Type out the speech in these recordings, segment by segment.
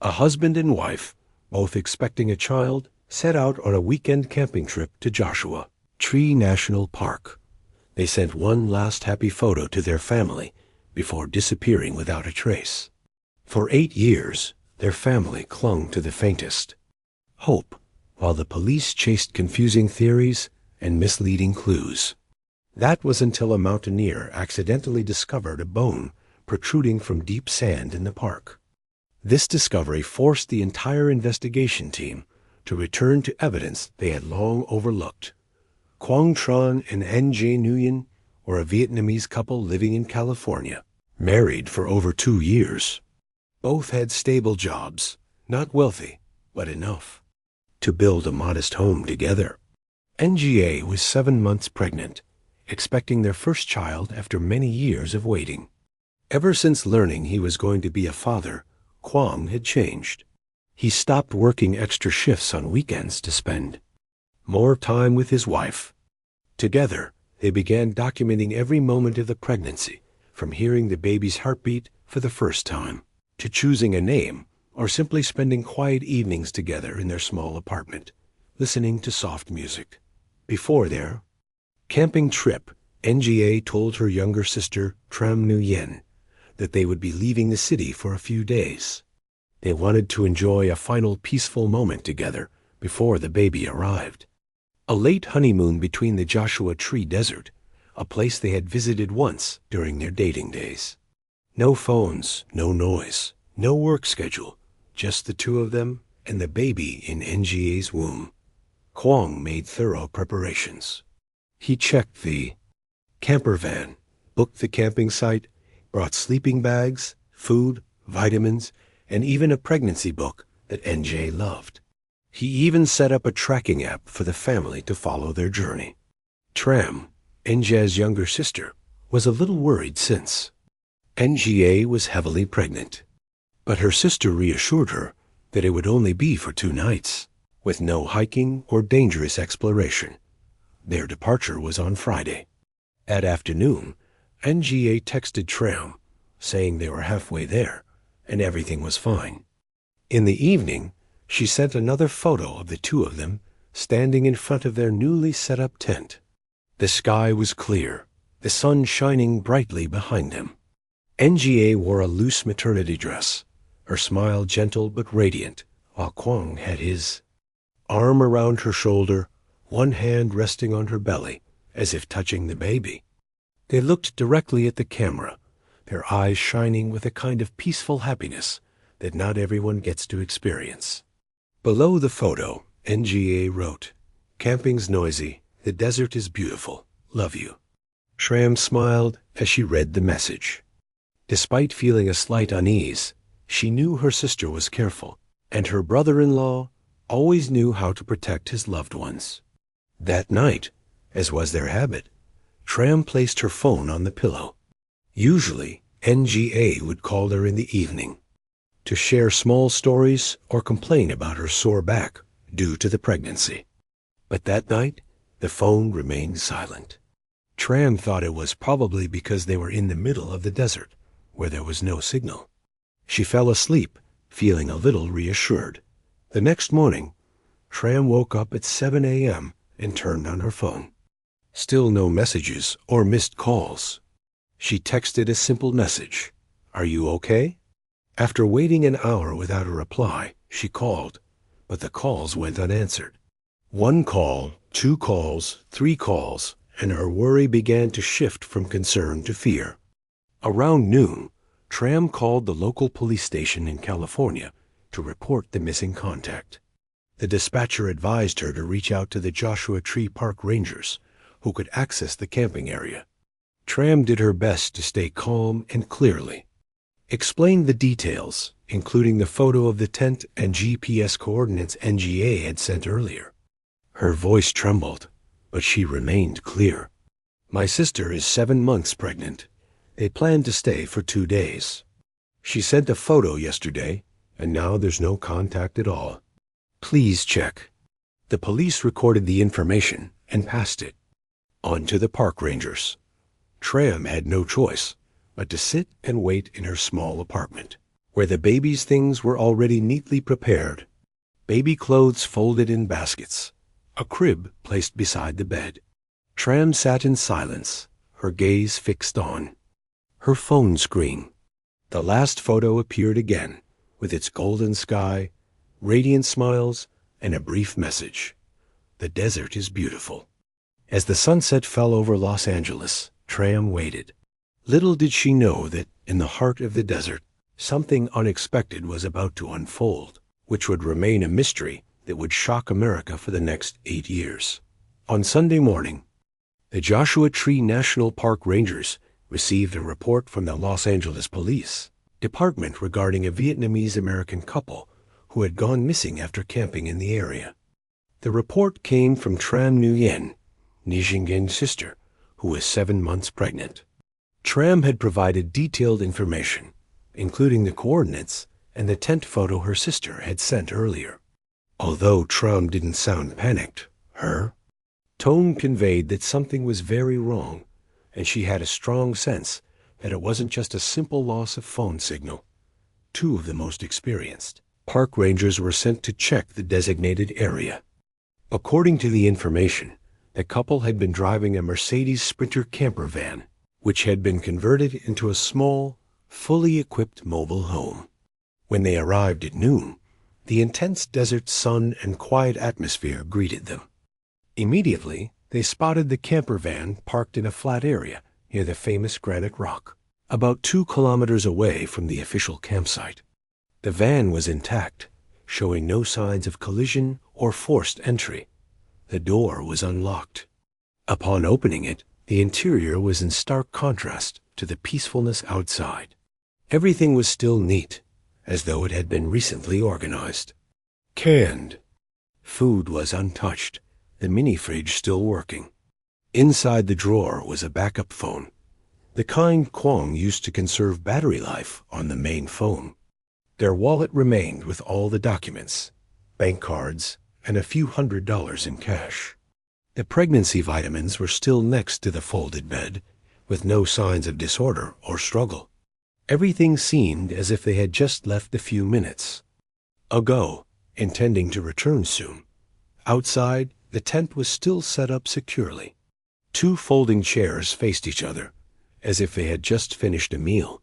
A husband and wife, both expecting a child, set out on a weekend camping trip to Joshua Tree National Park. They sent one last happy photo to their family before disappearing without a trace. For 8 years, their family clung to the faintest hope, while the police chased confusing theories and misleading clues. That was until a mountaineer accidentally discovered a bone protruding from deep sand in the park. This discovery forced the entire investigation team to return to evidence they had long overlooked. Quang Tran and N.J. Nguyen were a Vietnamese couple living in California, married for over 2 years. Both had stable jobs, not wealthy, but enough to build a modest home together. NGA was 7 months pregnant, expecting their first child after many years of waiting. Ever since learning he was going to be a father, Quang had changed. He stopped working extra shifts on weekends to spend more time with his wife. Together, they began documenting every moment of the pregnancy, from hearing the baby's heartbeat for the first time, to choosing a name, or simply spending quiet evenings together in their small apartment, listening to soft music. Before their camping trip, NGA told her younger sister, Tram Nguyen, that they would be leaving the city for a few days. They wanted to enjoy a final peaceful moment together before the baby arrived. A late honeymoon between the Joshua Tree Desert, a place they had visited once during their dating days. No phones, no noise, no work schedule, just the two of them and the baby in NGA's womb. Quang made thorough preparations. He checked the camper van, booked the camping site, brought sleeping bags, food, vitamins, and even a pregnancy book that NJ loved. He even set up a tracking app for the family to follow their journey. Tram, NJ's younger sister, was a little worried since NGA was heavily pregnant. But her sister reassured her that it would only be for 2 nights, with no hiking or dangerous exploration. Their departure was on Friday. At afternoon, NGA texted Tram, saying they were halfway there, and everything was fine. In the evening, she sent another photo of the two of them standing in front of their newly set-up tent. The sky was clear, the sun shining brightly behind them. NGA wore a loose maternity dress, her smile gentle but radiant, while Quang had his arm around her shoulder, one hand resting on her belly, as if touching the baby. They looked directly at the camera, their eyes shining with a kind of peaceful happiness that not everyone gets to experience. Below the photo, NGA wrote, "Camping's noisy, the desert is beautiful, love you." Tram smiled as she read the message. Despite feeling a slight unease, she knew her sister was careful, and her brother-in-law always knew how to protect his loved ones. That night, as was their habit, Tram placed her phone on the pillow. Usually, NGA would call her in the evening to share small stories or complain about her sore back due to the pregnancy. But that night, the phone remained silent. Tram thought it was probably because they were in the middle of the desert, where there was no signal. She fell asleep, feeling a little reassured. The next morning, Tram woke up at 7 a.m. and turned on her phone. Still no messages or missed calls. She texted a simple message, "Are you okay?" After waiting an hour without a reply, she called, but the calls went unanswered. 1 call, 2 calls, 3 calls, and her worry began to shift from concern to fear. Around noon, Tram called the local police station in California to report the missing contact. The dispatcher advised her to reach out to the Joshua Tree Park Rangers, who could access the camping area. Tram did her best to stay calm and clearly explained the details, including the photo of the tent and GPS coordinates NGA had sent earlier. Her voice trembled, but she remained clear. "My sister is 7 months pregnant. They plan to stay for 2 days. She sent a photo yesterday, and now there's no contact at all. Please check." The police recorded the information and passed it on to the park rangers. Tram had no choice but to sit and wait in her small apartment. where the baby's things were already neatly prepared. Baby clothes folded in baskets, a crib placed beside the bed. Tram sat in silence, her gaze fixed on her phone screen. The last photo appeared again, with its golden sky, radiant smiles, and a brief message. The desert is beautiful. As the sunset fell over Los Angeles, Tram waited. Little did she know that, in the heart of the desert, something unexpected was about to unfold, which would remain a mystery that would shock America for the next 8 years. On Sunday morning, the Joshua Tree National Park Rangers received a report from the Los Angeles Police Department regarding a Vietnamese-American couple who had gone missing after camping in the area. The report came from Tram Nguyen, Nijingen's sister, who was 7 months pregnant. Tram had provided detailed information, including the coordinates and the tent photo her sister had sent earlier. Although Tram didn't sound panicked, her tone conveyed that something was very wrong, and she had a strong sense that it wasn't just a simple loss of phone signal. 2 of the most experienced park rangers were sent to check the designated area. According to the information, the couple had been driving a Mercedes Sprinter camper van, which had been converted into a small, fully equipped mobile home. When they arrived at noon, the intense desert sun and quiet atmosphere greeted them. Immediately, they spotted the camper van parked in a flat area near the famous granite rock, about 2 kilometers away from the official campsite. The van was intact, showing no signs of collision or forced entry. The door was unlocked. Upon opening it, the interior was in stark contrast to the peacefulness outside. Everything was still neat, as though it had been recently organized. Canned food was untouched, the mini-fridge still working. Inside the drawer was a backup phone, the kind Kwong used to conserve battery life on the main phone. Their wallet remained with all the documents, bank cards, and a few $100s in cash. The pregnancy vitamins were still next to the folded bed, with no signs of disorder or struggle. Everything seemed as if they had just left a few minutes ago, intending to return soon. Outside, the tent was still set up securely. 2 folding chairs faced each other, as if they had just finished a meal.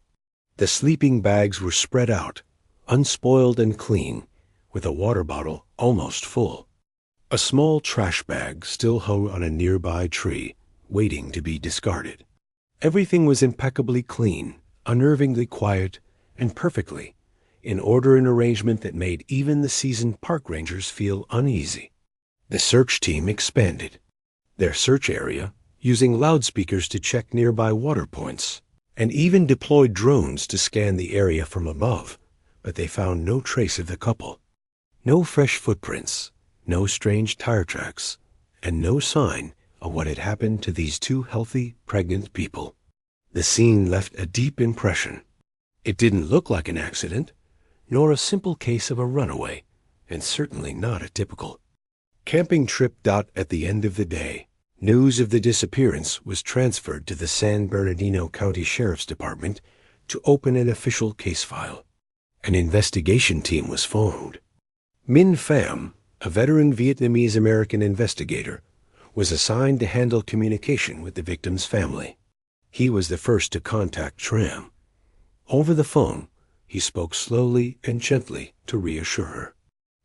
The sleeping bags were spread out, unspoiled and clean, with a water bottle almost full. A small trash bag still hung on a nearby tree, waiting to be discarded. Everything was impeccably clean, unnervingly quiet, and perfectly in order and arrangement that made even the seasoned park rangers feel uneasy. The search team expanded their search area, using loudspeakers to check nearby water points, and even deployed drones to scan the area from above, but they found no trace of the couple. No fresh footprints, no strange tire tracks, and no sign of what had happened to these 2 healthy, pregnant people. The scene left a deep impression. It didn't look like an accident, nor a simple case of a runaway, and certainly not a typical camping trip. At the end of the day, news of the disappearance was transferred to the San Bernardino County Sheriff's Department to open an official case file. An investigation team was formed. Minh Pham, a veteran Vietnamese-American investigator, was assigned to handle communication with the victim's family. He was the first to contact Tram. Over the phone, he spoke slowly and gently to reassure her.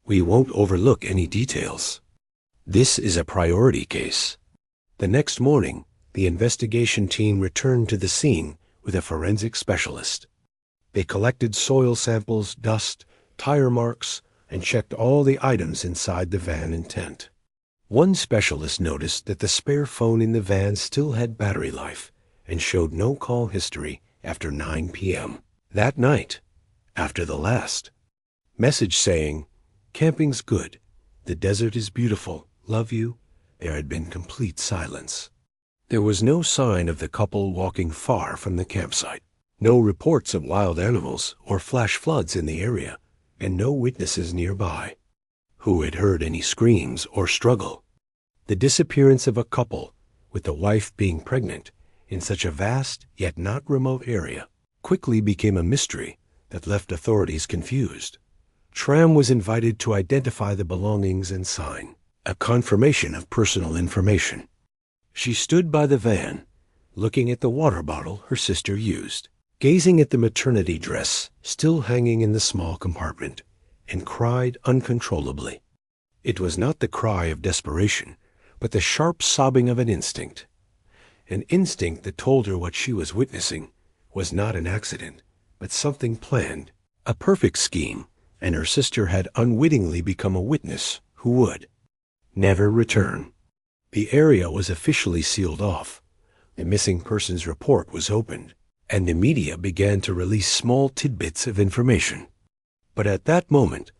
"We won't overlook any details. This is a priority case." The next morning, the investigation team returned to the scene with a forensic specialist. They collected soil samples, dust, tire marks, and checked all the items inside the van and tent. One specialist noticed that the spare phone in the van still had battery life and showed no call history after 9 p.m. that night, after the last message saying, "Camping's good. The desert is beautiful. Love you." There had been complete silence. There was no sign of the couple walking far from the campsite, no reports of wild animals or flash floods in the area, and no witnesses nearby who had heard any screams or struggle. The disappearance of a couple, with the wife being pregnant, in such a vast yet not remote area, quickly became a mystery that left authorities confused. Tram was invited to identify the belongings and sign a confirmation of personal information. She stood by the van, looking at the water bottle her sister used, gazing at the maternity dress still hanging in the small compartment, and cried uncontrollably. It was not the cry of desperation, but the sharp sobbing of an instinct that told her what she was witnessing was not an accident, but something planned, a perfect scheme, and her sister had unwittingly become a witness who would never return. The area was officially sealed off. The missing persons report was opened, and the media began to release small tidbits of information. But at that moment,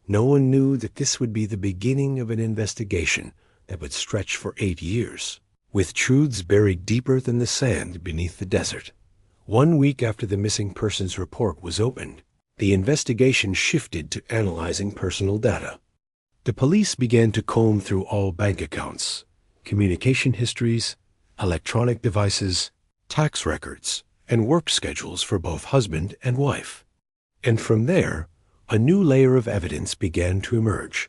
no one knew that this would be the beginning of an investigation that would stretch for 8 years, with truths buried deeper than the sand beneath the desert. 1 week after the missing persons report was opened, the investigation shifted to analyzing personal data. The police began to comb through all bank accounts, communication histories, electronic devices, tax records, and work schedules for both husband and wife. And from there, a new layer of evidence began to emerge,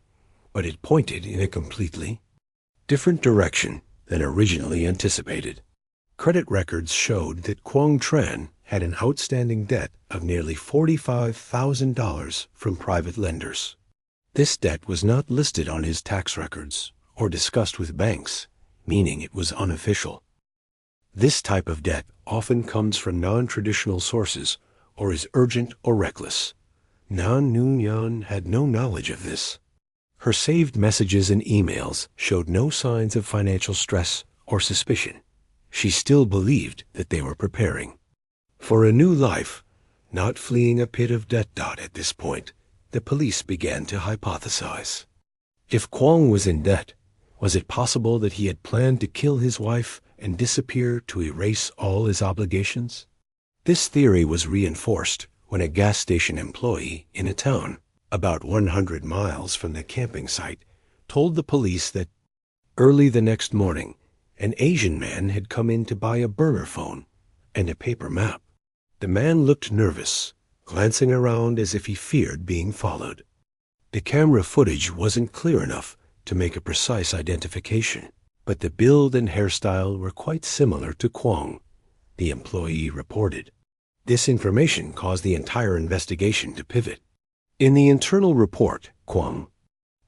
but it pointed in a completely different direction than originally anticipated. Credit records showed that Quang Tran had an outstanding debt of nearly $45,000 from private lenders. This debt was not listed on his tax records or discussed with banks, meaning it was unofficial. This type of debt often comes from non-traditional sources or is urgent or reckless. Nan Nung Yan had no knowledge of this. Her saved messages and emails showed no signs of financial stress or suspicion. She still believed that they were preparing for a new life, not fleeing a pit of debt. At this point, the police began to hypothesize. If Quang was in debt, was it possible that he had planned to kill his wife and disappear to erase all his obligations? This theory was reinforced when a gas station employee in a town about 100 miles from the camping site told the police that early the next morning, an Asian man had come in to buy a burner phone and a paper map. The man looked nervous, glancing around as if he feared being followed. The camera footage wasn't clear enough to make a precise identification, but the build and hairstyle were quite similar to Quang, the employee reported. This information caused the entire investigation to pivot. In the internal report, Quang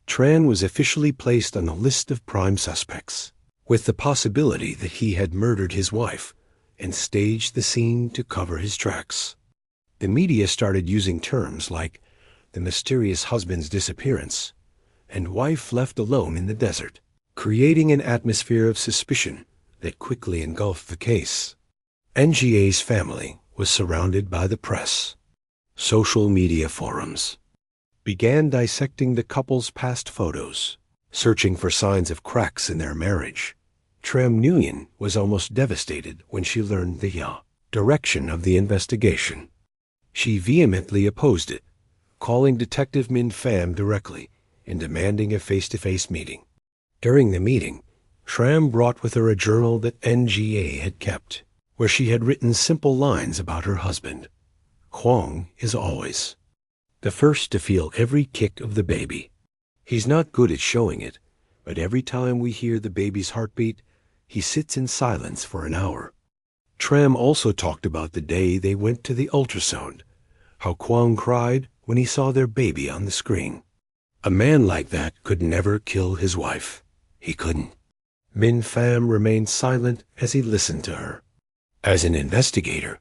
Tran was officially placed on the list of prime suspects, with the possibility that he had murdered his wife and staged the scene to cover his tracks. The media started using terms like the mysterious husband's disappearance and wife left alone in the desert, creating an atmosphere of suspicion that quickly engulfed the case. NGA's family was surrounded by the press. Social media forums began dissecting the couple's past photos, searching for signs of cracks in their marriage. Tram Nguyen was almost devastated when she learned the direction of the investigation. She vehemently opposed it, calling Detective Min Pham directly and demanding a face-to-face meeting. During the meeting, Tram brought with her a journal that NGA had kept, where she had written simple lines about her husband. Quang is always the first to feel every kick of the baby. He's not good at showing it, but every time we hear the baby's heartbeat, he sits in silence for an hour. Tram also talked about the day they went to the ultrasound, how Quang cried when he saw their baby on the screen. A man like that could never kill his wife. He couldn't. Min Pham remained silent as he listened to her. As an investigator,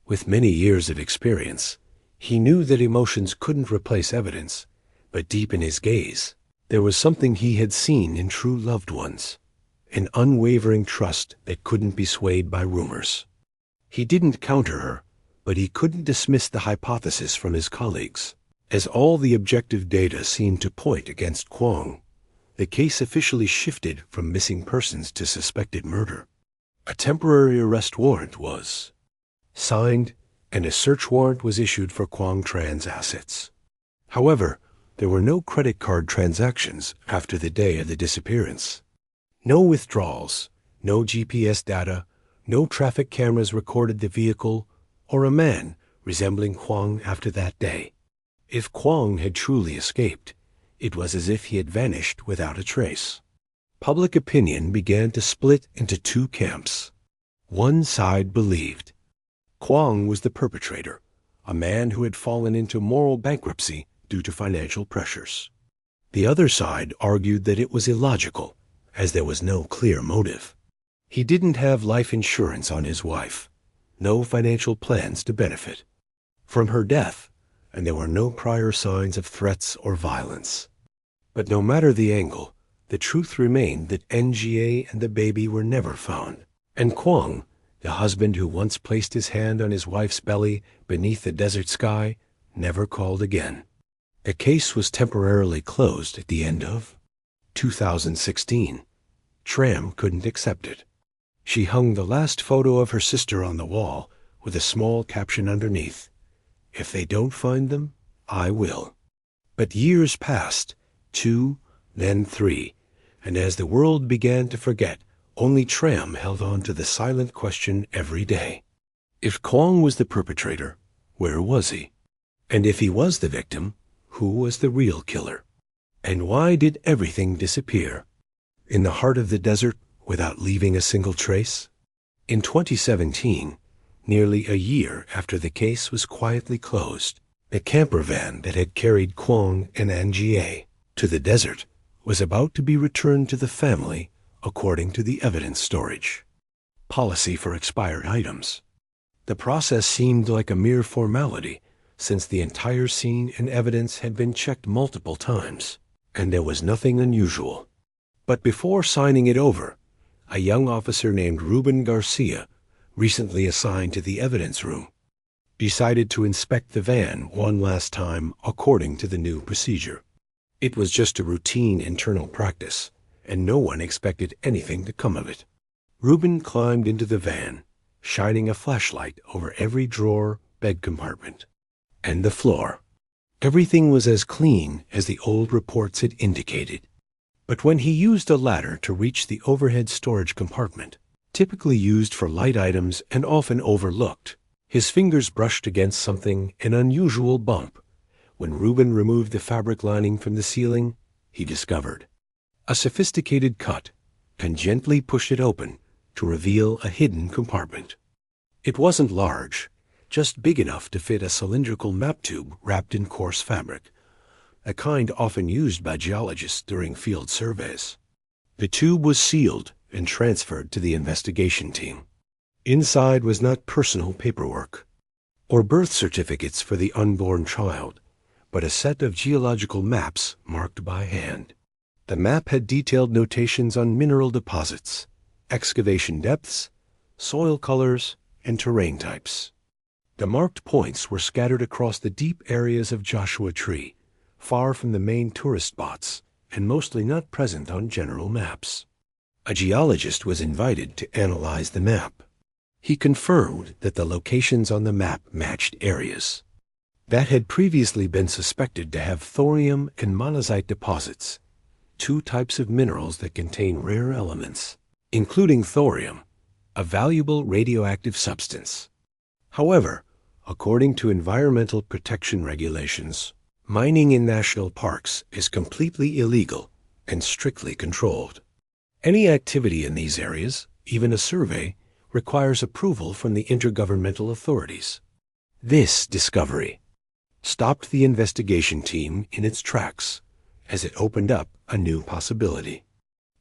with many years of experience, he knew that emotions couldn't replace evidence, but deep in his gaze, there was something he had seen in true loved ones, an unwavering trust that couldn't be swayed by rumors. He didn't counter her, but he couldn't dismiss the hypothesis from his colleagues. As all the objective data seemed to point against Quang, the case officially shifted from missing persons to suspected murder. A temporary arrest warrant was signed, and a search warrant was issued for Quang Tran's assets. However, there were no credit card transactions after the day of the disappearance. No withdrawals, no GPS data, no traffic cameras recorded the vehicle or a man resembling Kwong after that day. If Kwong had truly escaped, it was as if he had vanished without a trace. Public opinion began to split into two camps. One side believed Kwong was the perpetrator, a man who had fallen into moral bankruptcy due to financial pressures. The other side argued that it was illogical, as there was no clear motive. He didn't have life insurance on his wife, no financial plans to benefit from her death, and there were no prior signs of threats or violence. But no matter the angle, the truth remained that NGA and the baby were never found, and Kwong, the husband who once placed his hand on his wife's belly beneath the desert sky, never called again. The case was temporarily closed at the end of 2016. Tram couldn't accept it. She hung the last photo of her sister on the wall with a small caption underneath, "If they don't find them, I will." But years passed, 2, then 3, and as the world began to forget, only Tram held on to the silent question every day. If Kwong was the perpetrator, where was he? And if he was the victim, who was the real killer? And why did everything disappear in the heart of the desert without leaving a single trace? In 2017, nearly a year after the case was quietly closed, the camper van that had carried Kwong and Angie to the desert was about to be returned to the family according to the evidence storage policy for expired items. The process seemed like a mere formality, since the entire scene and evidence had been checked multiple times, and there was nothing unusual. But before signing it over, a young officer named Ruben Garcia, recently assigned to the evidence room, decided to inspect the van one last time according to the new procedure. It was just a routine internal practice, and no one expected anything to come of it. Ruben climbed into the van, shining a flashlight over every drawer, bed compartment, and the floor. Everything was as clean as the old reports had indicated. But when he used a ladder to reach the overhead storage compartment, typically used for light items and often overlooked, his fingers brushed against something, an unusual bump. When Ruben removed the fabric lining from the ceiling, he discovered a sophisticated cut and gently pushed it open to reveal a hidden compartment. It wasn't large, just big enough to fit a cylindrical map tube wrapped in coarse fabric, a kind often used by geologists during field surveys. The tube was sealed and transferred to the investigation team. Inside was not personal paperwork or birth certificates for the unborn child, but a set of geological maps marked by hand. The map had detailed notations on mineral deposits, excavation depths, soil colors, and terrain types. The marked points were scattered across the deep areas of Joshua Tree, far from the main tourist spots, and mostly not present on general maps. A geologist was invited to analyze the map. He confirmed that the locations on the map matched areas that had previously been suspected to have thorium and monazite deposits, two types of minerals that contain rare elements, including thorium, a valuable radioactive substance. However, according to environmental protection regulations, mining in national parks is completely illegal and strictly controlled. Any activity in these areas, even a survey, requires approval from the intergovernmental authorities. This discovery stopped the investigation team in its tracks, as it opened up a new possibility.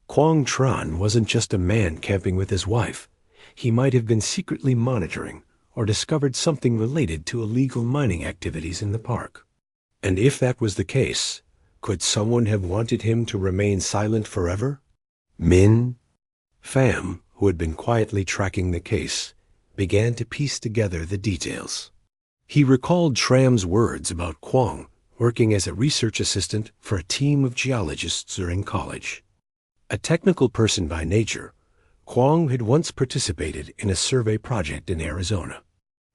Quang Tran wasn't just a man camping with his wife. He might have been secretly monitoring or discovered something related to illegal mining activities in the park. And if that was the case, could someone have wanted him to remain silent forever? Min Pham, who had been quietly tracking the case, began to piece together the details. He recalled Tram's words about Quang working as a research assistant for a team of geologists during college. A technical person by nature, Quang had once participated in a survey project in Arizona.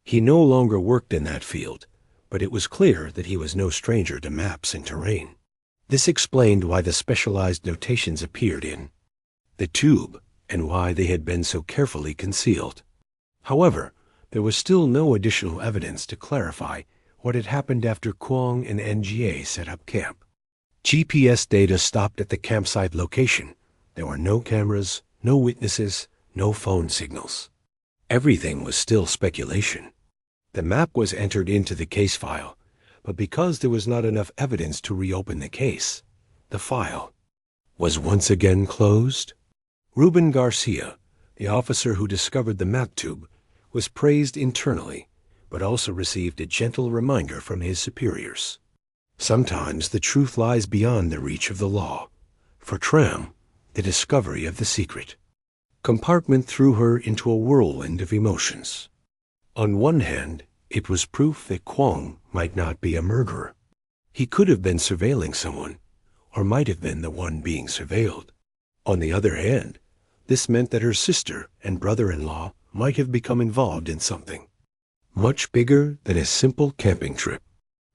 He no longer worked in that field, but it was clear that he was no stranger to maps and terrain. This explained why the specialized notations appeared in the tube and why they had been so carefully concealed. However, there was still no additional evidence to clarify what had happened after Kwong and NGA set up camp. GPS data stopped at the campsite location. There were no cameras, no witnesses, no phone signals. Everything was still speculation. The map was entered into the case file, but because there was not enough evidence to reopen the case, the file was once again closed. Ruben Garcia, the officer who discovered the map tube, was praised internally, but also received a gentle reminder from his superiors. Sometimes the truth lies beyond the reach of the law. For Tram, the discovery of the secret compartment threw her into a whirlwind of emotions. On one hand, it was proof that Kwong might not be a murderer. He could have been surveilling someone, or might have been the one being surveilled. On the other hand, this meant that her sister and brother-in-law might have become involved in something much bigger than a simple camping trip.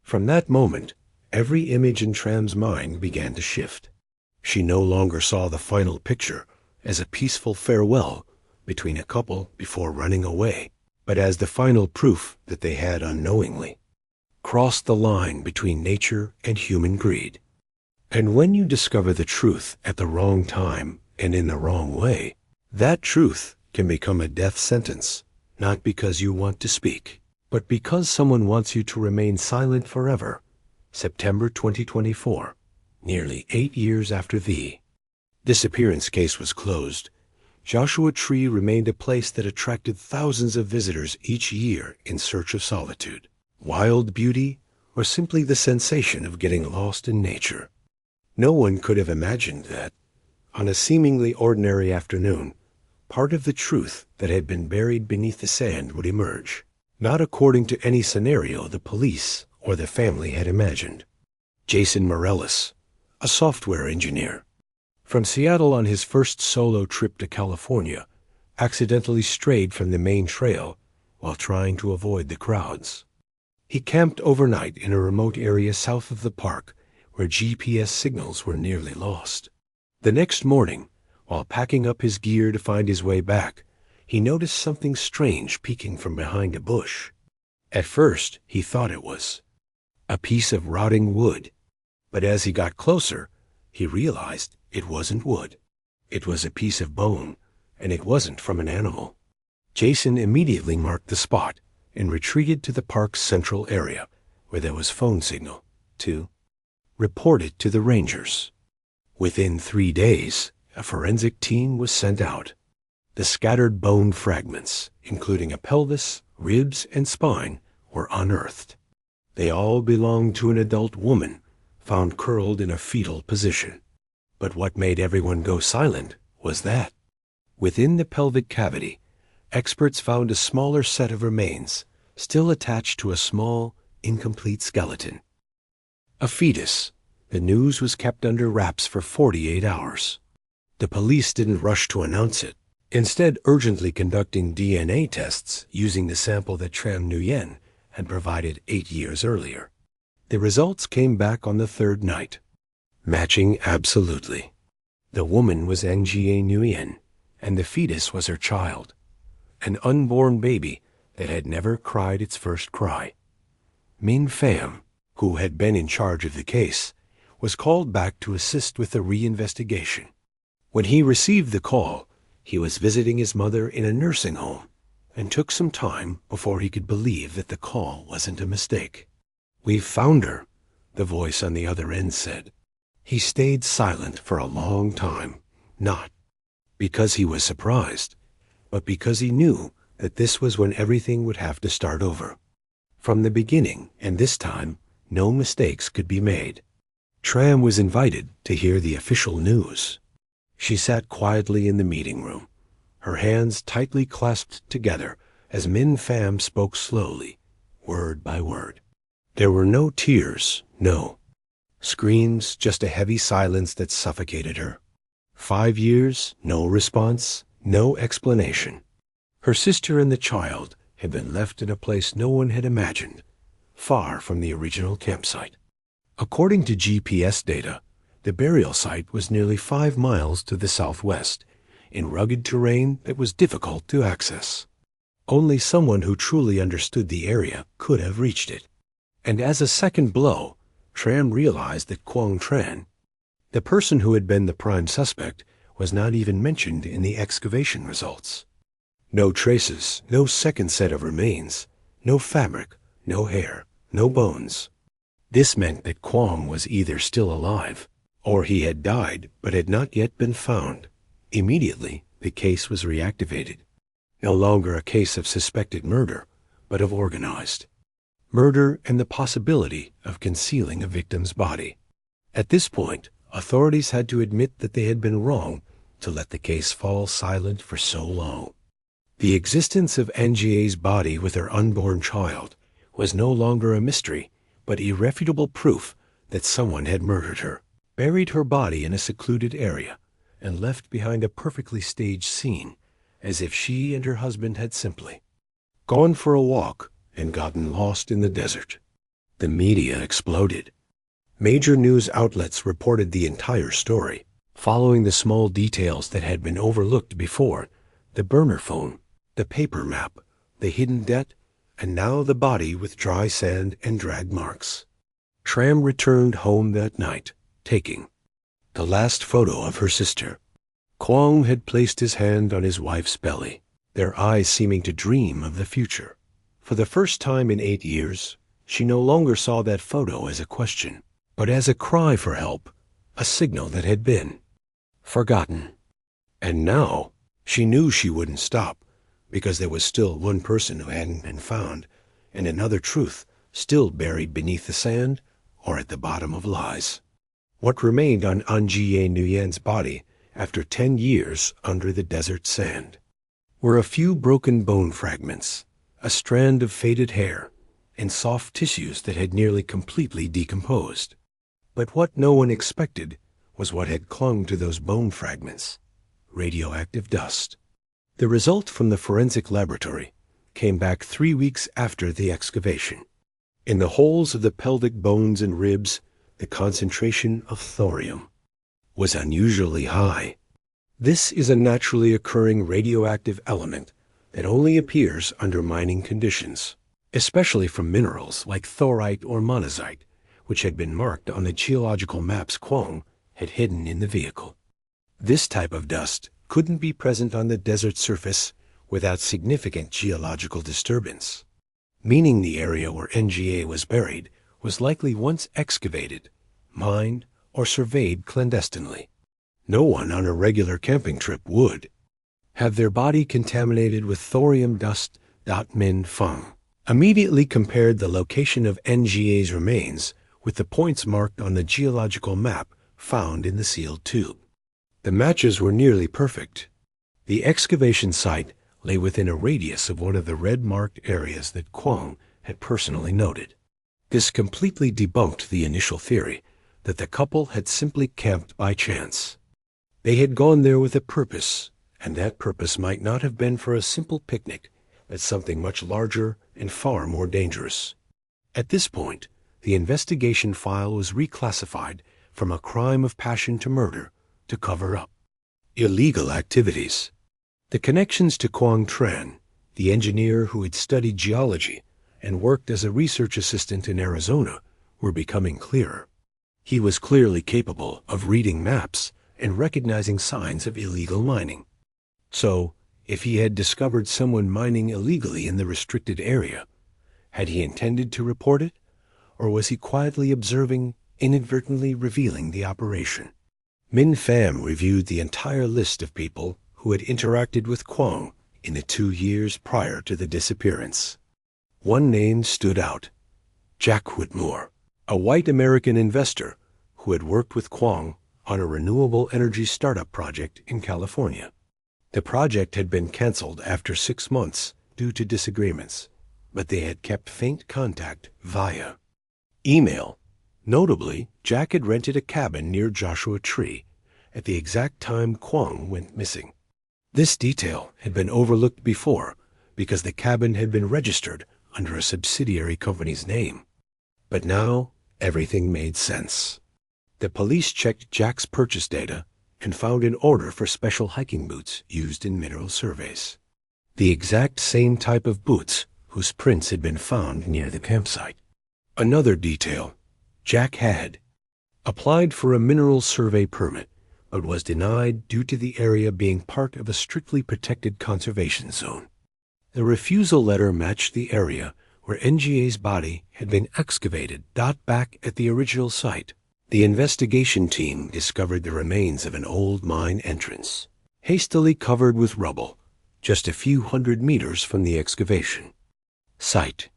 From that moment, every image in Tram's mind began to shift. She no longer saw the final picture as a peaceful farewell between a couple before running away, but as the final proof that they had unknowingly crossed the line between nature and human greed. And when you discover the truth at the wrong time and in the wrong way, that truth can become a death sentence, not because you want to speak, but because someone wants you to remain silent forever. September 2024, nearly 8 years after the disappearance case was closed, Joshua Tree remained a place that attracted thousands of visitors each year in search of solitude, wild beauty, or simply the sensation of getting lost in nature. No one could have imagined that, on a seemingly ordinary afternoon, part of the truth that had been buried beneath the sand would emerge, not according to any scenario the police or the family had imagined. Jason Morellis, a software engineer, from Seattle on his first solo trip to California, accidentally strayed from the main trail while trying to avoid the crowds. He camped overnight in a remote area south of the park where GPS signals were nearly lost. The next morning, while packing up his gear to find his way back, he noticed something strange peeking from behind a bush. At first, he thought it was a piece of rotting wood, but as he got closer, he realized it wasn't wood. It was a piece of bone, and it wasn't from an animal. Jason immediately marked the spot and retreated to the park's central area, where there was phone signal, to report it to the rangers. Within 3 days, a forensic team was sent out. The scattered bone fragments, including a pelvis, ribs, and spine, were unearthed. They all belonged to an adult woman, found curled in a fetal position. But what made everyone go silent was that, within the pelvic cavity, experts found a smaller set of remains, still attached to a small, incomplete skeleton. A fetus. The news was kept under wraps for 48 hours. The police didn't rush to announce it, instead urgently conducting DNA tests using the sample that Tram Nguyen had provided 8 years earlier. The results came back on the third night, matching absolutely. The woman was Ngo Nguyen, and the fetus was her child, an unborn baby that had never cried its first cry. Minh Pham, who had been in charge of the case, was called back to assist with the reinvestigation. When he received the call, he was visiting his mother in a nursing home and took some time before he could believe that the call wasn't a mistake. "We've found her," the voice on the other end said. He stayed silent for a long time, not because he was surprised, but because he knew that this was when everything would have to start over. From the beginning, and this time, no mistakes could be made. Tram was invited to hear the official news. She sat quietly in the meeting room, her hands tightly clasped together as Minh Pham spoke slowly, word by word. There were no tears, no screams, just a heavy silence that suffocated her. 5 years, no response, no explanation. Her sister and the child had been left in a place no one had imagined, far from the original campsite. According to GPS data, the burial site was nearly 5 miles to the southwest, in rugged terrain that was difficult to access. Only someone who truly understood the area could have reached it. And as a second blow, Tram realized that Quang Tran, the person who had been the prime suspect, was not even mentioned in the excavation results. No traces, no second set of remains, no fabric, no hair, no bones. This meant that Quang was either still alive, or he had died but had not yet been found. Immediately, the case was reactivated. No longer a case of suspected murder, but of organized murder and the possibility of concealing a victim's body. At this point, authorities had to admit that they had been wrong to let the case fall silent for so long. The existence of Ng's body with her unborn child was no longer a mystery, but irrefutable proof that someone had murdered her, buried her body in a secluded area, and left behind a perfectly staged scene, as if she and her husband had simply gone for a walk and gotten lost in the desert. The media exploded. Major news outlets reported the entire story, following the small details that had been overlooked before: the burner phone, the paper map, the hidden debt, and now the body with dry sand and drag marks. Tram returned home that night, taking the last photo of her sister. Quang had placed his hand on his wife's belly, their eyes seeming to dream of the future. For the first time in 8 years, she no longer saw that photo as a question, but as a cry for help, a signal that had been forgotten. And now, she knew she wouldn't stop, because there was still one person who hadn't been found, and another truth still buried beneath the sand or at the bottom of lies. What remained on An Jie Nguyen's body after 10 years under the desert sand were a few broken bone fragments, a strand of faded hair, and soft tissues that had nearly completely decomposed. But what no one expected was what had clung to those bone fragments: radioactive dust. The result from the forensic laboratory came back 3 weeks after the excavation. In the holes of the pelvic bones and ribs, the concentration of thorium was unusually high. This is a naturally occurring radioactive element that only appears under mining conditions, especially from minerals like thorite or monazite, which had been marked on the geological maps Quang had hidden in the vehicle. This type of dust couldn't be present on the desert surface without significant geological disturbance, meaning the area where NGA was buried was likely once excavated, mined, or surveyed clandestinely. No one on a regular camping trip would have their body contaminated with thorium dust. Min Feng immediately compared the location of NGA's remains with the points marked on the geological map found in the sealed tube. The matches were nearly perfect. The excavation site lay within a radius of one of the red-marked areas that Quang had personally noted. This completely debunked the initial theory that the couple had simply camped by chance. They had gone there with a purpose, and that purpose might not have been for a simple picnic, but something much larger and far more dangerous. At this point, the investigation file was reclassified from a crime of passion to murder to cover up illegal activities. The connections to Quang Tran, the engineer who had studied geology and worked as a research assistant in Arizona, were becoming clearer. He was clearly capable of reading maps and recognizing signs of illegal mining. So, if he had discovered someone mining illegally in the restricted area, had he intended to report it, or was he quietly observing, inadvertently revealing the operation? Min Pham reviewed the entire list of people who had interacted with Quang in the 2 years prior to the disappearance. One name stood out: Jack Whitmore, a white American investor who had worked with Quang on a renewable energy startup project in California. The project had been canceled after 6 months due to disagreements, but they had kept faint contact via email. Notably, Jack had rented a cabin near Joshua Tree at the exact time Quang went missing. This detail had been overlooked before because the cabin had been registered under a subsidiary company's name. But now, everything made sense. The police checked Jack's purchase data and found an order for special hiking boots used in mineral surveys. the exact same type of boots whose prints had been found near the campsite. Another detail, Jack had applied for a mineral survey permit, but was denied due to the area being part of a strictly protected conservation zone. The refusal letter matched the area where NGA's body had been excavated, back at the original site. The investigation team discovered the remains of an old mine entrance, hastily covered with rubble, just a few hundred meters from the excavation site.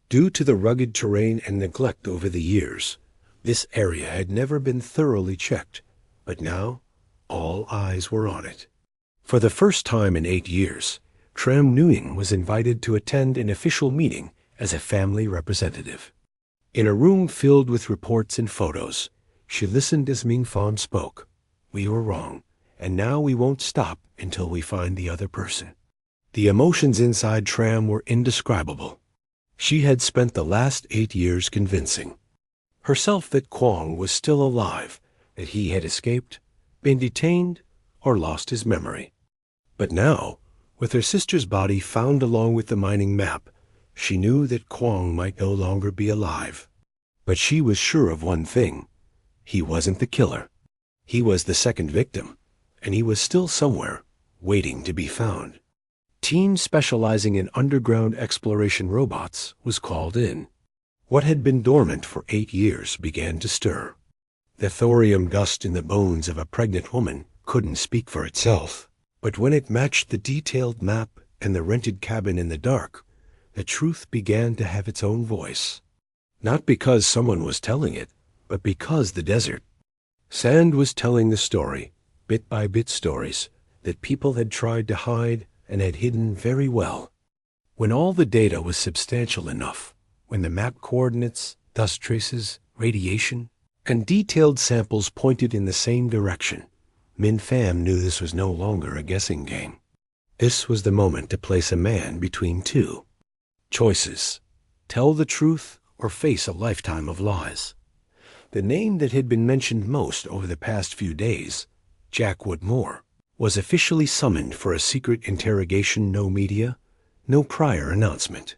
Due to the rugged terrain and neglect over the years, this area had never been thoroughly checked, but now all eyes were on it. For the first time in 8 years, Tram Nguyen was invited to attend an official meeting as a family representative. In a room filled with reports and photos, she listened as Ming Pham spoke. "We were wrong, and now we won't stop until we find the other person." The emotions inside Tram were indescribable. She had spent the last 8 years convincing herself that Quang was still alive, that he had escaped, been detained, or lost his memory. But now, with her sister's body found along with the mining map, she knew that Quang might no longer be alive. But she was sure of one thing. He wasn't the killer. He was the second victim, and he was still somewhere, waiting to be found. Team specializing in underground exploration robots was called in. What had been dormant for 8 years began to stir. The thorium dust in the bones of a pregnant woman couldn't speak for itself, but when it matched the detailed map and the rented cabin in the dark, the truth began to have its own voice. Not because someone was telling it, but because the desert sand was telling the story, bit by bit stories that people had tried to hide and had hidden very well. When all the data was substantial enough, when the map coordinates, dust traces, radiation, and detailed samples pointed in the same direction, Min Pham knew this was no longer a guessing game. This was the moment to place a man between two choices: tell the truth or face a lifetime of lies. The name that had been mentioned most over the past few days, Jack Woodmore, was officially summoned for a secret interrogation. No media, no prior announcement.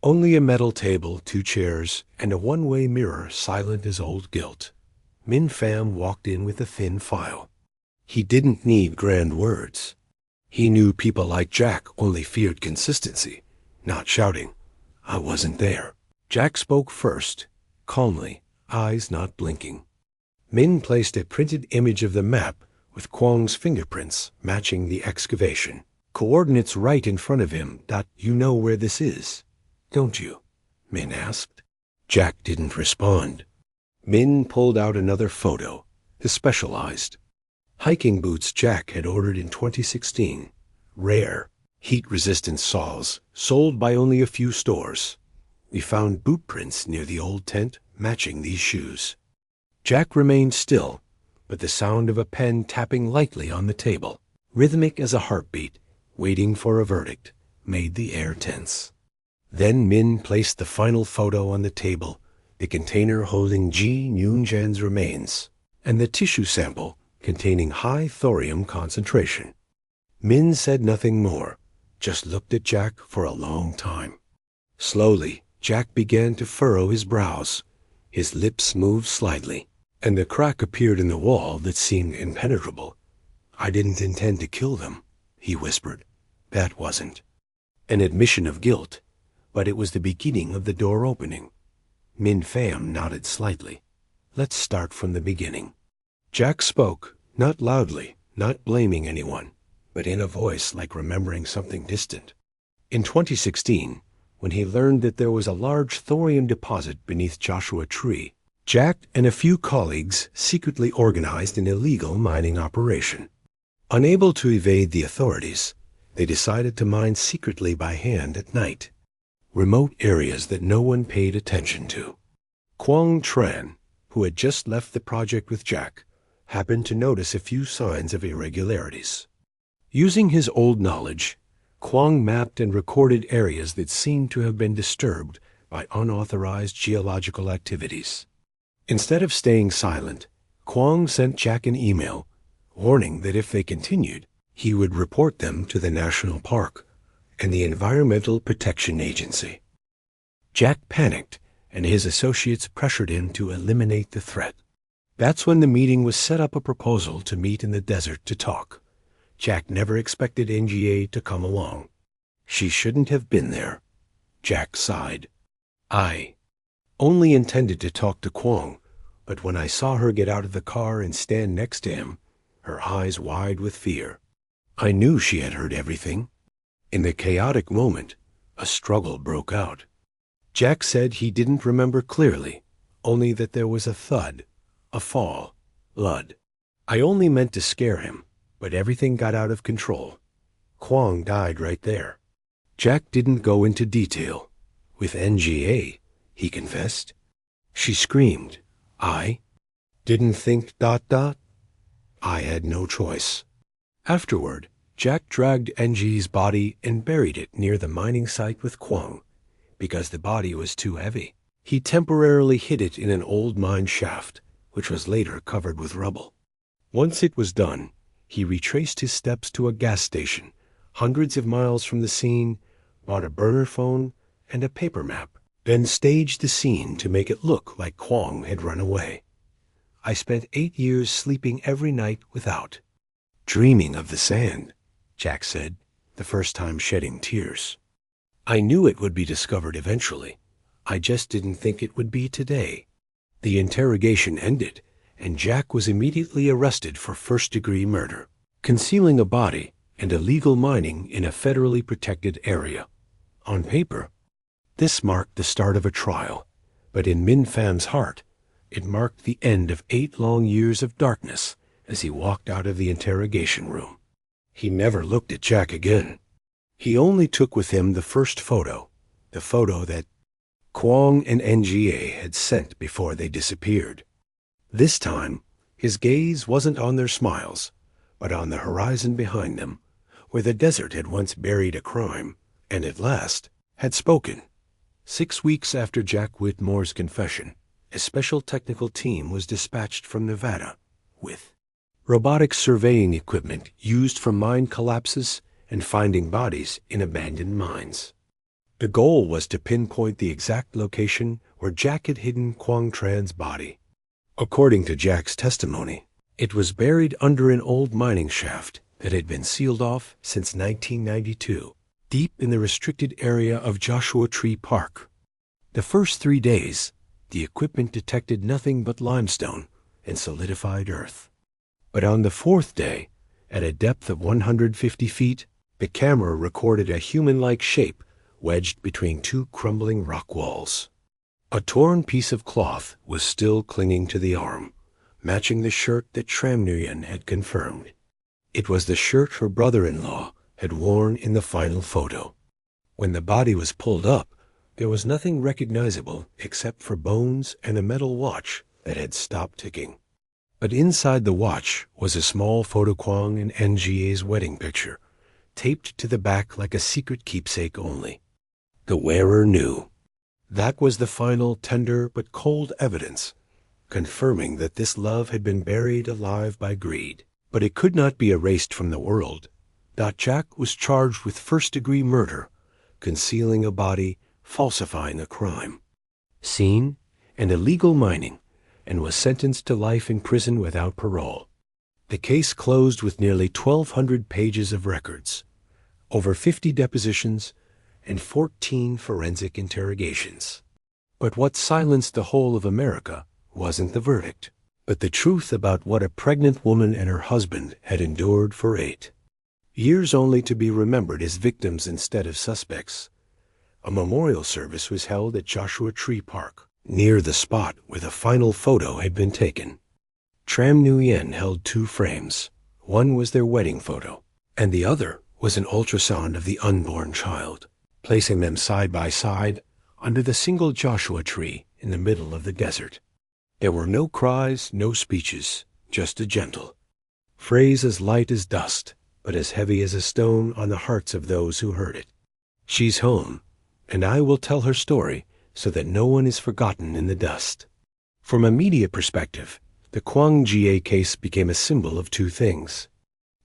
Only a metal table, 2 chairs, and a one-way mirror silent as old guilt. Min Pham walked in with a thin file. He didn't need grand words. He knew people like Jack only feared consistency, not shouting. "I wasn't there." Jack spoke first, calmly, eyes not blinking. Min placed a printed image of the map with Quang's fingerprints matching the excavation. Coordinates right in front of him. "You know where this is, don't you?" Min asked. Jack didn't respond. Min pulled out another photo, the specialized hiking boots Jack had ordered in 2016. Rare, heat-resistant soles, sold by only a few stores. We found boot prints near the old tent matching these shoes. Jack remained still, but the sound of a pen tapping lightly on the table, rhythmic as a heartbeat, waiting for a verdict, made the air tense. Then Min placed the final photo on the table, the container holding Ji Nyunjan's remains, and the tissue sample containing high thorium concentration. Min said nothing more, just looked at Jack for a long time. Slowly, Jack began to furrow his brows. His lips moved slightly, and a crack appeared in the wall that seemed impenetrable. "I didn't intend to kill them," he whispered. "That wasn't an admission of guilt, but it was the beginning of the door opening." Min Pham nodded slightly. "Let's start from the beginning." Jack spoke, not loudly, not blaming anyone, but in a voice like remembering something distant. In 2016, when he learned that there was a large thorium deposit beneath Joshua Tree, Jack and a few colleagues secretly organized an illegal mining operation. Unable to evade the authorities, they decided to mine secretly by hand at night, remote areas that no one paid attention to. Quang Tran, who had just left the project with Jack, happened to notice a few signs of irregularities. Using his old knowledge, Quang mapped and recorded areas that seemed to have been disturbed by unauthorized geological activities. Instead of staying silent, Quang sent Jack an email, warning that if they continued, he would report them to the national park, and the Environmental Protection Agency. Jack panicked, and his associates pressured him to eliminate the threat. That's when the meeting was set up a proposal to meet in the desert to talk. Jack never expected NGA to come along. She shouldn't have been there. Jack sighed. I only intended to talk to Kwong, but when I saw her get out of the car and stand next to him, her eyes wide with fear, I knew she had heard everything. In the chaotic moment, a struggle broke out. Jack said he didn't remember clearly, only that there was a thud, a fall, blood. I only meant to scare him, but everything got out of control. Kwong died right there. Jack didn't go into detail. With NGA, he confessed. She screamed. I didn't think ... I had no choice. Afterward, Jack dragged NG's body and buried it near the mining site with Kwong. Because the body was too heavy, he temporarily hid it in an old mine shaft, which was later covered with rubble. Once it was done, he retraced his steps to a gas station, hundreds of miles from the scene, bought a burner phone and a paper map, then staged the scene to make it look like Kwong had run away. I spent 8 years sleeping every night without, dreaming of the sand, Jack said, the first time shedding tears. I knew it would be discovered eventually. I just didn't think it would be today. The interrogation ended, and Jack was immediately arrested for first-degree murder, concealing a body, and illegal mining in a federally protected area. On paper, this marked the start of a trial, but in Min Pham's heart, it marked the end of 8 long years of darkness as he walked out of the interrogation room. He never looked at Jack again. He only took with him the first photo, the photo that Kwong and NGA had sent before they disappeared. This time, his gaze wasn't on their smiles, but on the horizon behind them, where the desert had once buried a crime, and at last had spoken. 6 weeks after Jack Whitmore's confession, a special technical team was dispatched from Nevada with robotic surveying equipment used for mine collapses and finding bodies in abandoned mines. The goal was to pinpoint the exact location where Jack had hidden Quang Tran's body. According to Jack's testimony, it was buried under an old mining shaft that had been sealed off since 1992, deep in the restricted area of Joshua Tree Park. The first 3 days, the equipment detected nothing but limestone and solidified earth. But on the 4th day, at a depth of 150 feet, the camera recorded a human-like shape wedged between 2 crumbling rock walls. A torn piece of cloth was still clinging to the arm, matching the shirt that Tram Nguyen had confirmed. It was the shirt her brother-in-law had worn in the final photo. When the body was pulled up, there was nothing recognizable except for bones and a metal watch that had stopped ticking. But inside the watch was a small photo Kwang and NGA's wedding picture, taped to the back like a secret keepsake only. The wearer knew. That was the final tender but cold evidence, confirming that this love had been buried alive by greed. But it could not be erased from the world. Jack was charged with first-degree murder, concealing a body, falsifying a crime, seen, and illegal mining, and was sentenced to life in prison without parole. The case closed with nearly 1,200 pages of records, over 50 depositions, and 14 forensic interrogations. But what silenced the whole of America wasn't the verdict, but the truth about what a pregnant woman and her husband had endured for 8 years, only to be remembered as victims instead of suspects. A memorial service was held at Joshua Tree Park, near the spot where the final photo had been taken. Tram Nguyen held 2 frames. One was their wedding photo, and the other was an ultrasound of the unborn child, placing them side by side under the single Joshua tree in the middle of the desert. There were no cries, no speeches, just a gentle phrase as light as dust, but as heavy as a stone on the hearts of those who heard it. She's home, and I will tell her story so that no one is forgotten in the dust. From a media perspective, the Kwang Ga case became a symbol of 2 things: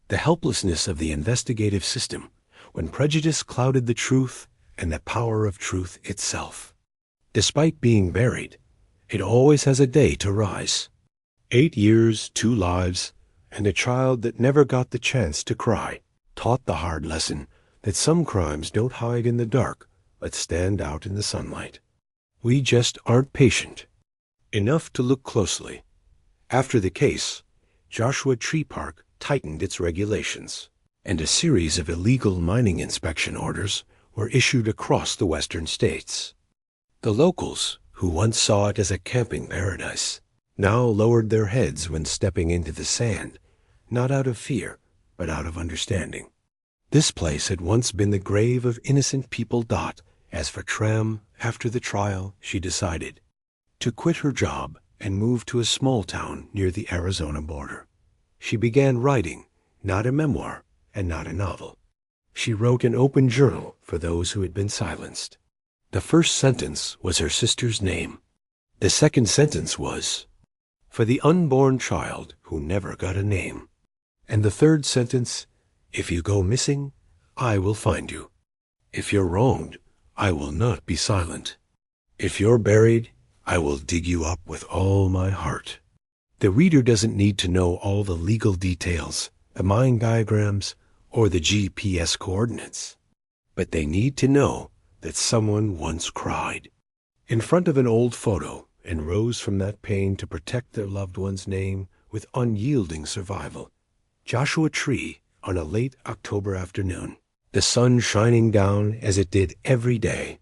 the helplessness of the investigative system, when prejudice clouded the truth and the power of truth itself. Despite being buried, it always has a day to rise. 8 years, 2 lives, and a child that never got the chance to cry taught the hard lesson that some crimes don't hide in the dark, but stand out in the sunlight. We just aren't patient enough to look closely. After the case, Joshua Tree Park tightened its regulations, and a series of illegal mining inspection orders were issued across the western states. The locals, who once saw it as a camping paradise, now lowered their heads when stepping into the sand, not out of fear, but out of understanding. This place had once been the grave of innocent people. As for Tram, after the trial, she decided to quit her job and move to a small town near the Arizona border. She began writing, not a memoir and not a novel. She wrote an open journal for those who had been silenced. The first sentence was her sister's name. The second sentence was, "For the unborn child who never got a name." And the third sentence, "If you go missing, I will find you. If you're wronged, I will not be silent. If you're buried, I will dig you up with all my heart." The reader doesn't need to know all the legal details, the mine diagrams, or the GPS coordinates, but they need to know that someone once cried in front of an old photo and rose from that pain to protect their loved one's name with unyielding survival. Joshua Tree on a late October afternoon, the sun shining down as it did every day.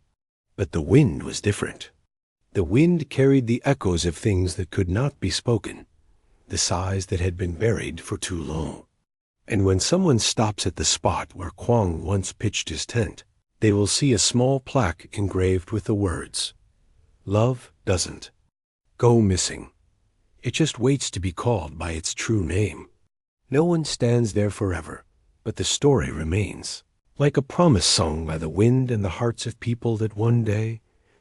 But the wind was different. The wind carried the echoes of things that could not be spoken, the sighs that had been buried for too long. And when someone stops at the spot where Kwong once pitched his tent, they will see a small plaque engraved with the words, "Love doesn't go missing. It just waits to be called by its true name." No one stands there forever, but the story remains, like a promise sung by the wind in the hearts of people that one day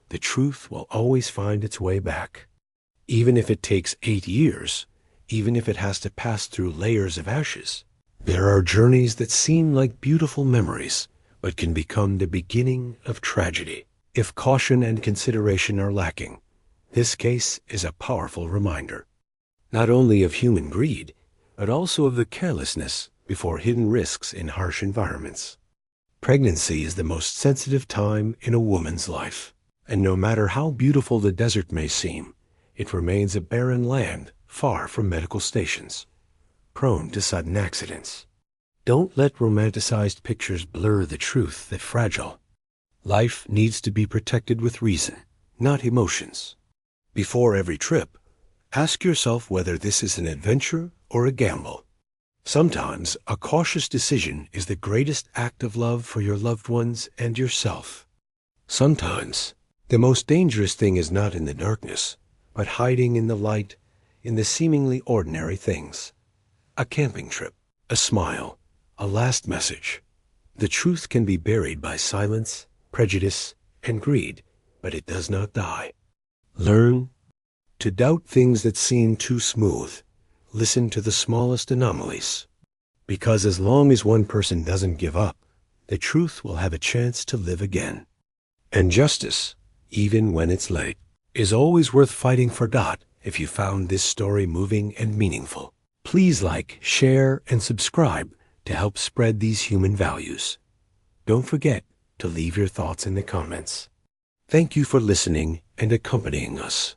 the truth will always find its way back. Even if it takes 8 years, even if it has to pass through layers of ashes, there are journeys that seem like beautiful memories, but can become the beginning of tragedy if caution and consideration are lacking. This case is a powerful reminder, not only of human greed, but also of the carelessness before hidden risks in harsh environments. Pregnancy is the most sensitive time in a woman's life, and no matter how beautiful the desert may seem, it remains a barren land far from medical stations, prone to sudden accidents. Don't let romanticized pictures blur the truth that fragile life needs to be protected with reason, not emotions. Before every trip, ask yourself whether this is an adventure or a gamble. Sometimes a cautious decision is the greatest act of love for your loved ones and yourself. Sometimes the most dangerous thing is not in the darkness, but hiding in the light, in the seemingly ordinary things. A camping trip, a smile, a last message. The truth can be buried by silence, prejudice, and greed, but it does not die. Learn to doubt things that seem too smooth. Listen to the smallest anomalies. Because as long as one person doesn't give up, the truth will have a chance to live again. And justice, even when it's late, is always worth fighting for. If you found this story moving and meaningful, please like, share, and subscribe to help spread these human values. Don't forget to leave your thoughts in the comments. Thank you for listening and accompanying us.